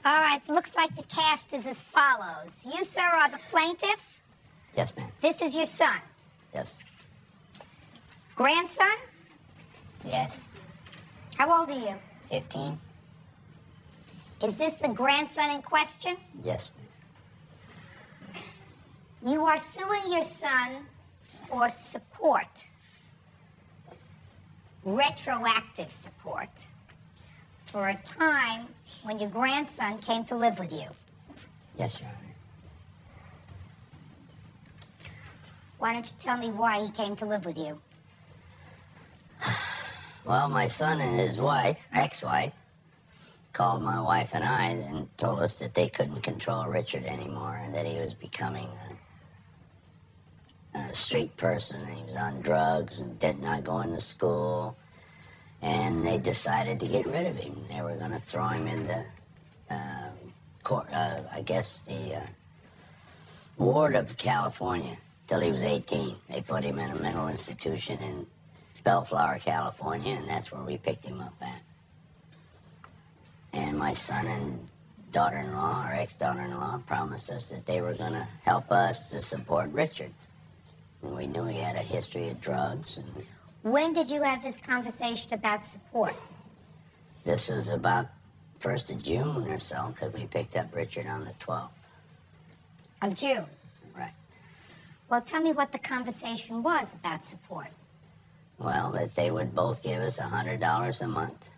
All right, looks like the cast is as follows. You, sir, are the plaintiff. Yes, ma'am. This is your son. Yes. Grandson? Yes. How old are you? 15. Is this the grandson in question? Yes, ma'am. You are suing your son for support, retroactive support, for a time when your grandson came to live with you. Yes, Your Honor. Why don't you tell me why he came to live with you? Well, my son and his wife, ex-wife, called my wife and I and told us that they couldn't control Richard anymore and that he was becoming a street person. And he was on drugs and did not go into school. And they decided to get rid of him. They were going to throw him into court, I guess the ward of California till he was 18. They put him in a mental institution in Bellflower, California, and that's where we picked him up at. And my son and daughter-in-law, or ex-daughter-in-law, promised us that they were going to help us to support Richard. And we knew he had a history of drugs. And when did you have this conversation about support? this was about 1st of June or so, because we picked up Richard on the 12th. Of June? Right. Well, tell me what the conversation was about support. Well, that they would both give us $100 a month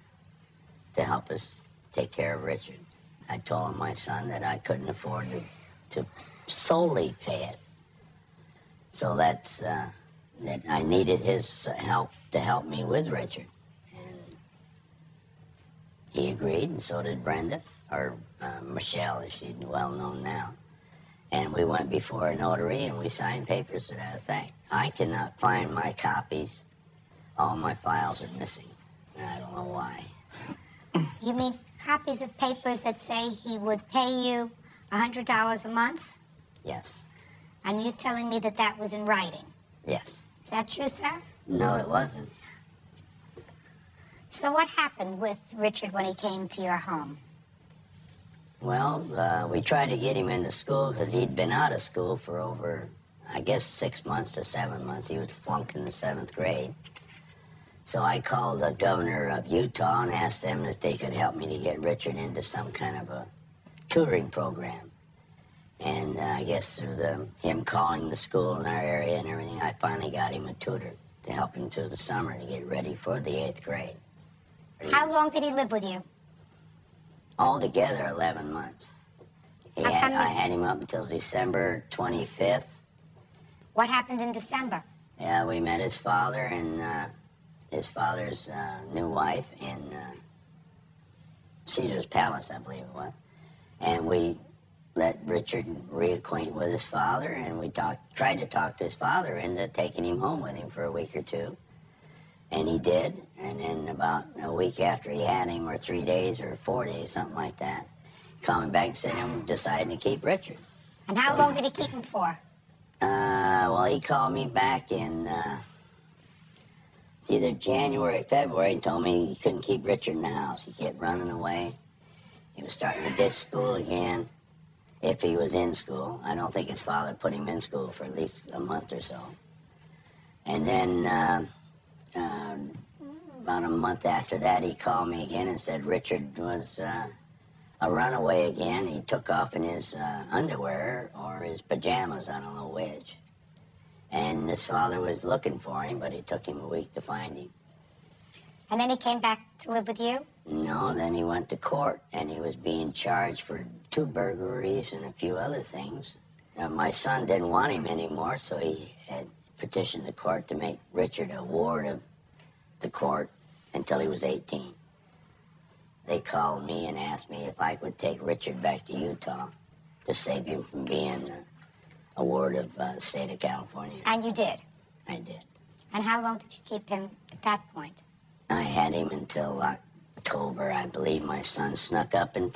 to help us take care of Richard. I told my son that I couldn't afford to solely pay it. So that's, that I needed his help to help me with Richard. And he agreed, and so did Brenda, or Michelle, as she's well known now. And we went before a notary and we signed papers to that effect. I cannot find my copies. All my files are missing, and I don't know why. You mean copies of papers that say he would pay you $100 a month? Yes. And you're telling me that that was in writing? Yes. Is that true, sir? No, it wasn't. So what happened with Richard when he came to your home? Well, we tried to get him into school because he'd been out of school for over, I guess, 6 months to 7 months. He was flunked in the 7th grade. So I called the governor of Utah and asked them if they could help me to get Richard into some kind of a tutoring program. And I guess through him calling the school in our area and everything, I finally got him a tutor to help him through the summer to get ready for the 8th grade. How long did he live with you? Altogether, 11 months. I had him up until December 25th. What happened in December? Yeah, we met his father and his father's new wife in Caesar's Palace, I believe it was. And we let Richard reacquaint with his father, and we tried to talk to his father into taking him home with him for a week or two. And he did, and then about a week after he had him, or 3 days or 4 days, something like that, he called me back and said, I'm deciding to keep Richard. And how long did he keep him for? Well, he called me back in it's either January or February and told me he couldn't keep Richard in the house. He kept running away. He was starting to ditch school again, if he was in school. I don't think his father put him in school for at least a month or so. And then about a month after that, he called me again and said Richard was a runaway again. He took off in his underwear or his pajamas, I don't know which. And his father was looking for him, but it took him a week to find him. And then he came back to live with you? No, then he went to court, and he was being charged for 2 burglaries and a few other things. My son didn't want him anymore, so he had petitioned the court to make Richard a ward of the court until he was 18. They called me and asked me if I could take Richard back to Utah to save him from being a ward of the state of California. And you did? I did. And how long did you keep him at that point? I had him until October, I believe. My son snuck up and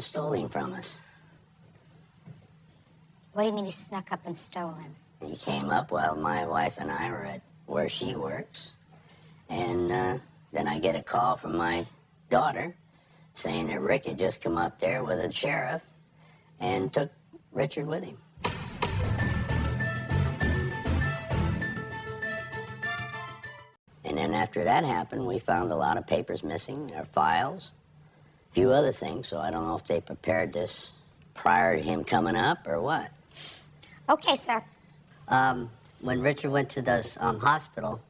stole him from us. What do you mean he snuck up and stole him? He came up while my wife and I were at where she works. And then I get a call from my daughter saying that Rick had just come up there with a sheriff and took Richard with him. And then after that happened, we found a lot of papers missing, our files, a few other things, so I don't know if they prepared this prior to him coming up or what. Okay, sir. When Richard went to the hospital,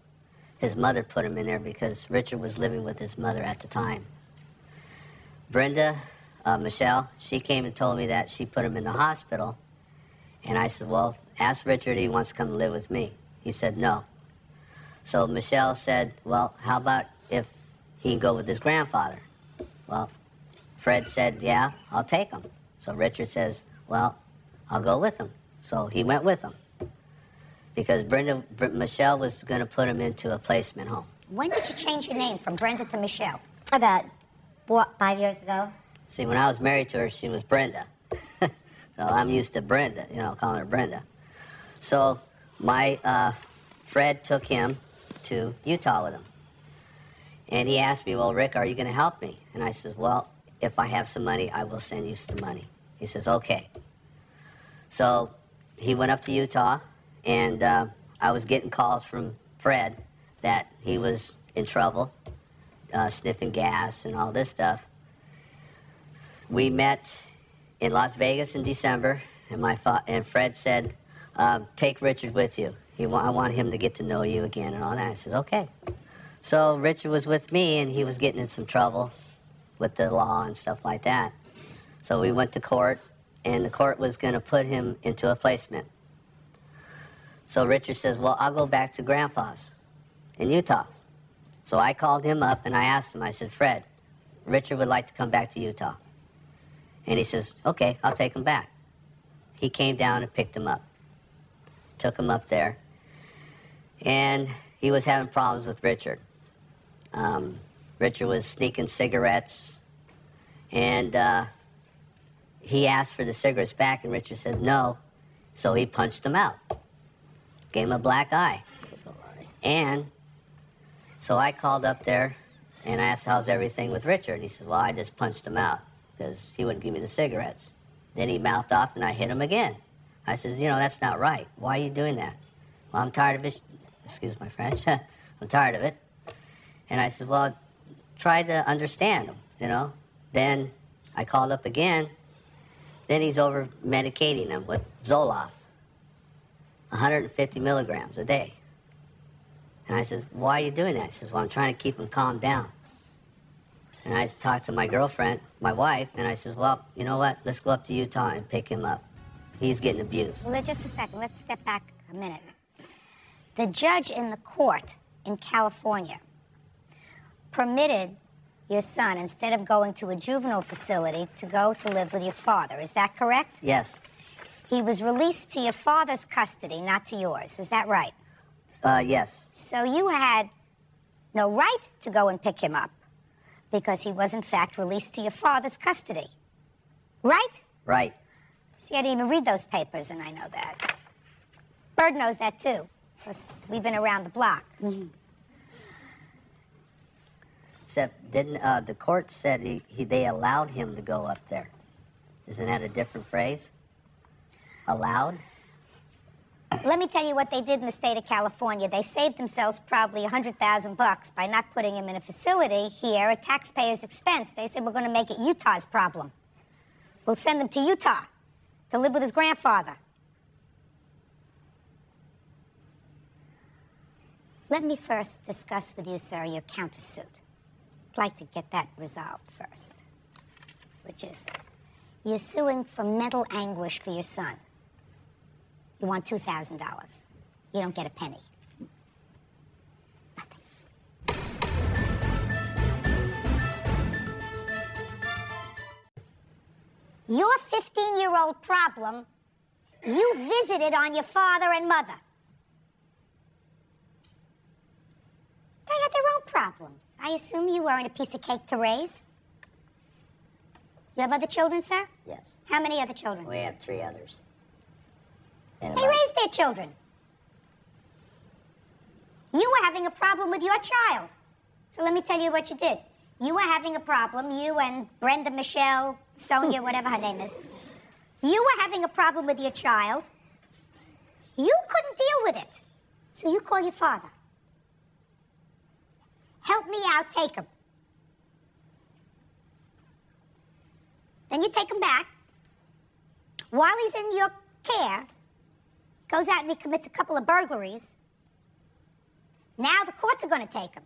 his mother put him in there because Richard was living with his mother at the time. Brenda, Michelle, she came and told me that she put him in the hospital. And I said, well, ask Richard if he wants to come live with me. He said no. So Michelle said, well, how about if he can go with his grandfather? Well, Fred said, yeah, I'll take him. So Richard says, well, I'll go with him. So he went with him. Because Michelle was going to put him into a placement home. When did you change your name from Brenda to Michelle? About, what, 5 years ago? See, when I was married to her, she was Brenda. So I'm used to Brenda, you know, calling her Brenda. So my Fred took him to Utah with him. And he asked me, well, Rick, are you going to help me? And I said, well, if I have some money, I will send you some money. He says, okay. So he went up to Utah. And I was getting calls from Fred that he was in trouble, sniffing gas and all this stuff. We met in Las Vegas in December, and Fred said, take Richard with you. I want him to get to know you again and all that. I said, okay. So Richard was with me, and he was getting in some trouble with the law and stuff like that. So we went to court, and the court was going to put him into a placement. So Richard says, well, I'll go back to Grandpa's in Utah. So I called him up and I asked him, I said, Fred, Richard would like to come back to Utah. And he says, okay, I'll take him back. He came down and picked him up, took him up there. And he was having problems with Richard. Richard was sneaking cigarettes. And he asked for the cigarettes back and Richard said no. So he punched him out. Gave him a black eye. And so I called up there and I asked, how's everything with Richard? And he says, well, I just punched him out because he wouldn't give me the cigarettes. Then he mouthed off and I hit him again. I said, you know, that's not right. Why are you doing that? Well, I'm tired of it. Excuse my French. I'm tired of it. And I said, well, try to understand him, you know. Then I called up again. Then he's over medicating him with Zoloft. 150 milligrams a day. And I said, why are you doing that? She says, well, I'm trying to keep him calmed down. And I talked to my girlfriend, my wife, and I said, well, you know what? Let's go up to Utah and pick him up. He's getting abused. Well, just a second. Let's step back a minute. The judge in the court in California permitted your son, instead of going to a juvenile facility, to go to live with your father. Is that correct? Yes. He was released to your father's custody, not to yours. Is that right? Yes. So you had no right to go and pick him up because he was, in fact, released to your father's custody. Right? Right. See, I didn't even read those papers, and I know that. Bird knows that, too, because we've been around the block. Mm-hmm. Except, didn't the court said they allowed him to go up there? Isn't that a different phrase? Allowed? Let me tell you what they did in the state of California. They saved themselves probably $100,000 by not putting him in a facility here at taxpayers' expense. They said, we're going to make it Utah's problem. We'll send him to Utah to live with his grandfather. Let me first discuss with you, sir, your countersuit. I'd like to get that resolved first, which is you're suing for mental anguish for your son. You want $2,000. You don't get a penny. Nothing. Your 15-year-old problem, you visited on your father and mother. They had their own problems. I assume you weren't a piece of cake to raise. You have other children, sir? Yes. How many other children? We have 3 others. They raised their children. You were having a problem with your child. So let me tell you what you did. you were having a problem, you and Brenda, Michelle, Sonia, whatever her name is. You were having a problem with your child. You couldn't deal with it. So you call your father. Help me out, take him. Then you take him back. While he's in your care, goes out and he commits a couple of burglaries. Now the courts are going to take him.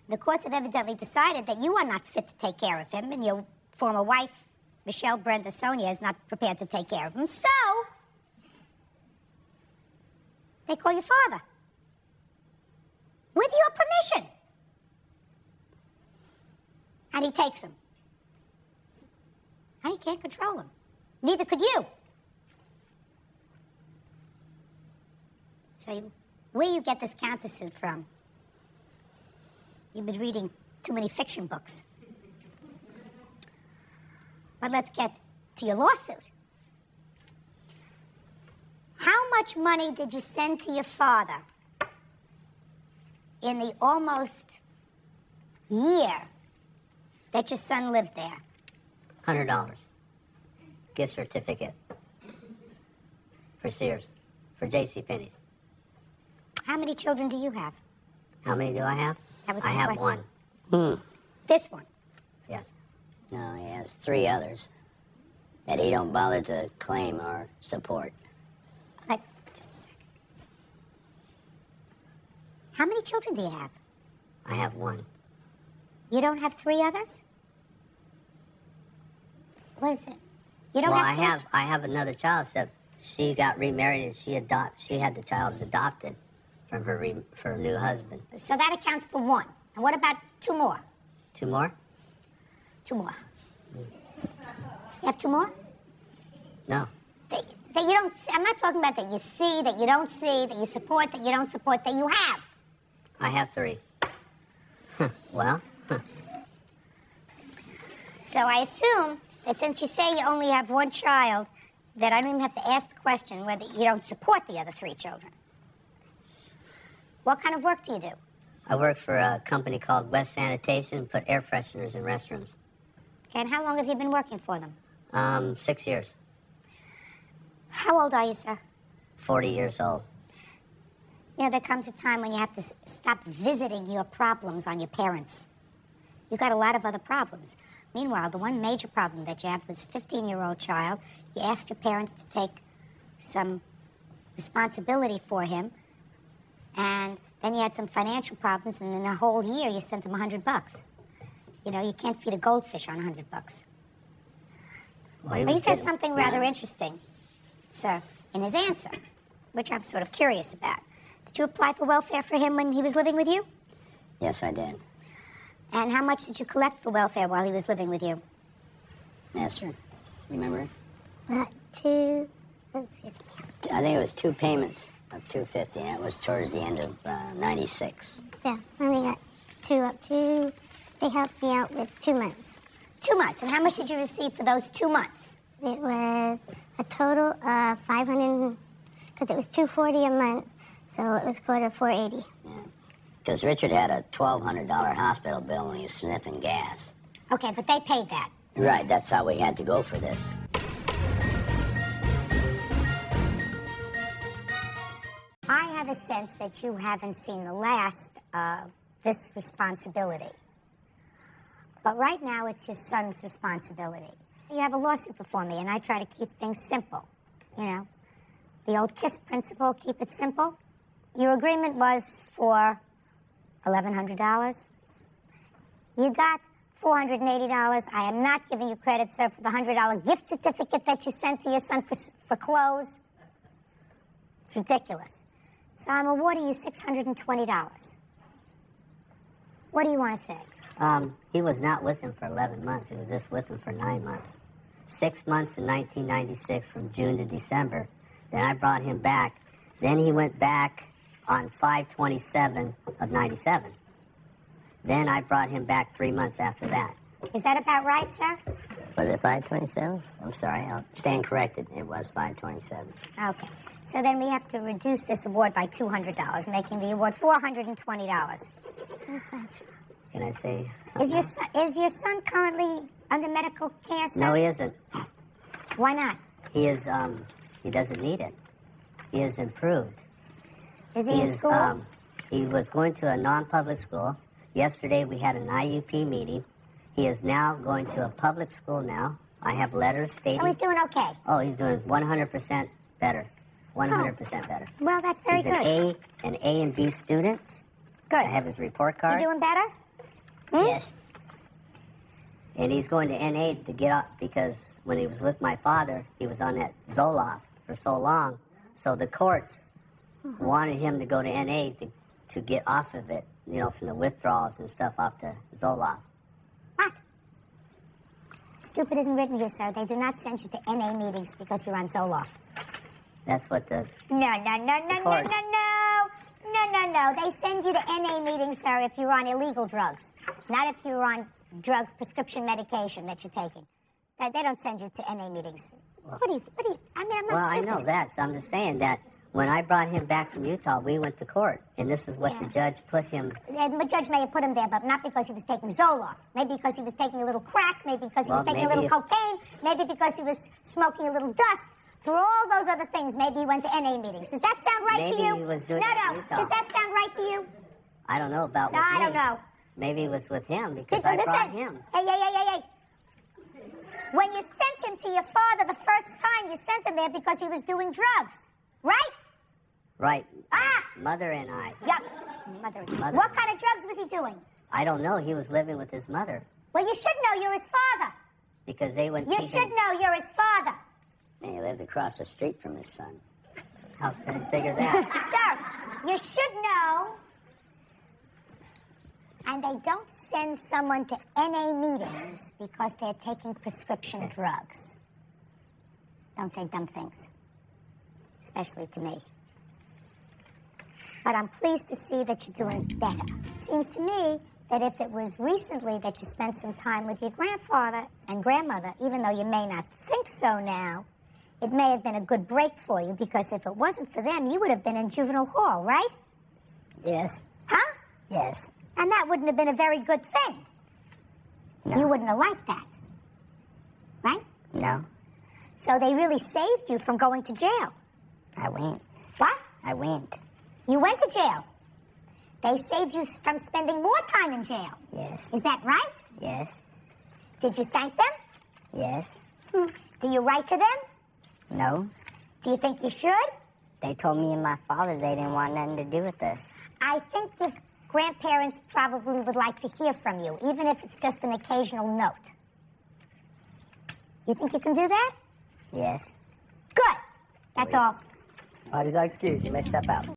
The courts have evidently decided that you are not fit to take care of him, and your former wife, Michelle, Brenda, Sonia, is not prepared to take care of him. So, they call your father. With your permission. And he takes him. And he can't control him. Neither could you. So, where you get this countersuit from? You've been reading too many fiction books. But let's get to your lawsuit. How much money did you send to your father in the almost year that your son lived there? $100. Gift certificate. For Sears. For JCPenney's. How many children do you have? How many do I have? That was I my have question. one. This one. Yes. No, he has 3 others that he don't bother to claim or support. Just a second. How many children do you have? I have one. You don't have 3 others? What is it? You don't Well, have I have another child, except she got remarried and she had the child adopted from her new husband. So that accounts for 1. And what about 2 more? 2 more? 2 more. You have 2 more? No. That you don't. I'm not talking about that you see, that you don't see, that you support, that you don't support, that you have. I have 3. Well. So I assume that since you say you only have 1 child, that I don't even have to ask the question whether you don't support the other 3 children. What kind of work do you do? I work for a company called West Sanitation, put air fresheners in restrooms. Okay, and how long have you been working for them? 6 years. How old are you, sir? 40 years old. You know, there comes a time when you have to stop visiting your problems on your parents. You've got a lot of other problems. Meanwhile, the one major problem that you have was a 15-year-old child. You asked your parents to take some responsibility for him, and then you had some financial problems, and in a whole year you sent them $100. You know, you can't feed a goldfish on $100. Well, But he says something rather interesting, sir, in his answer, which I'm sort of curious about. Did you apply for welfare for him when he was living with you? Yes, I did. And how much did you collect for welfare while he was living with you? Esther, remember? 2. I think it was 2 payments of $250, and it was towards the end of '96. Yeah, I only got 2 up to. They helped me out with 2 months. 2 months. And how much did you receive for those 2 months? It was a total of 500, because it was $240 a month, so it was quarter 480. Yeah. Because Richard had a $1,200 hospital bill when he was sniffing gas. Okay, but they paid that. Right, that's how we had to go for this. I have a sense that you haven't seen the last of this responsibility. But right now, it's your son's responsibility. You have a lawsuit before me, and I try to keep things simple. You know, the old KISS principle, keep it simple. Your agreement was for $1,100. You got $480. I am not giving you credit, sir, for the $100 gift certificate that you sent to your son for clothes. It's ridiculous. So I'm awarding you $620. What do you want to say? He was not with him for 11 months. He was just with him for 9 months. 6 months in 1996 from June to December. Then I brought him back. Then he went back on 5/27 of 97. Then I brought him back 3 months after that. Is that about right, sir? Was it 5/27? I'm sorry, I'll stand corrected. It was 5/27. Okay. So then we have to reduce this award by $200, making the award $420. Okay, can I say? Is your son currently under medical care, sir? No, he isn't. Why not? He is, he doesn't need it. He is improved. Is he in school? He was going to a non-public school. Yesterday we had an IUP meeting. He is now going to a public school now. I have letters stating... So he's doing okay? Oh, he's doing 100% better. 100% better. Well, that's very He's good. an A and B student. Good. I have his report card. You doing better? Yes. And he's going to NA to get up because when he was with my father, he was on that Zoloft for so long. So the courts wanted him to go to NA to get off of it, you know, from the withdrawals and stuff off the Zoloft. What? Stupid isn't written here, sir. They do not send you to NA meetings because you're on Zoloft. That's what the... No. They send you to NA meetings, sir, if you're on illegal drugs. Not if you're on prescription medication that you're taking. They don't send you to NA meetings. What do you, I mean, I'm not Well, stupid. I know that, so I'm just saying that when I brought him back from Utah, we went to court, and this is what the judge put him... The judge may have put him there, but not because he was taking Zoloft. Maybe because he was taking a little crack, maybe because he was taking a little cocaine, maybe because he was smoking a little dust. For all those other things, maybe he went to NA meetings. Does that sound right to you? Maybe he was doing No. it in Utah. Does that sound right to you? I don't know about No, with I me. don't know. Maybe it was with him because I brought him. Hey. When you sent him to your father the first time, you sent him there because he was doing drugs, right? Right. Ah! Mother and I. Yep. Mother. What kind of drugs was he doing? I don't know. He was living with his mother Well, you should know you're his father. because they went... You should know you're his father. And he lived across the street from his son. How can I figure that? Sir, you should know. And they don't send someone to NA meetings because they're taking prescription drugs. Don't say dumb things, especially to me. But I'm pleased to see that you're doing better. It seems to me that if it was recently that you spent some time with your grandfather and grandmother, even though you may not think so now, it may have been a good break for you, because if it wasn't for them, you would have been in juvenile hall, right? Yes. Huh? Yes. And that wouldn't have been a very good thing. No. You wouldn't have liked that. Right? No. So they really saved you from going to jail. I went. What? I went. You went to jail. They saved you from spending more time in jail. Yes. Is that right? Yes. Did you thank them? Yes. Do you write to them? No. Do you think you should? They told me and my father they didn't want nothing to do with this. I think your grandparents probably would like to hear from you, even if it's just an occasional note. You think you can do that? Yes. Good. That's all. Party's excused. You may step out.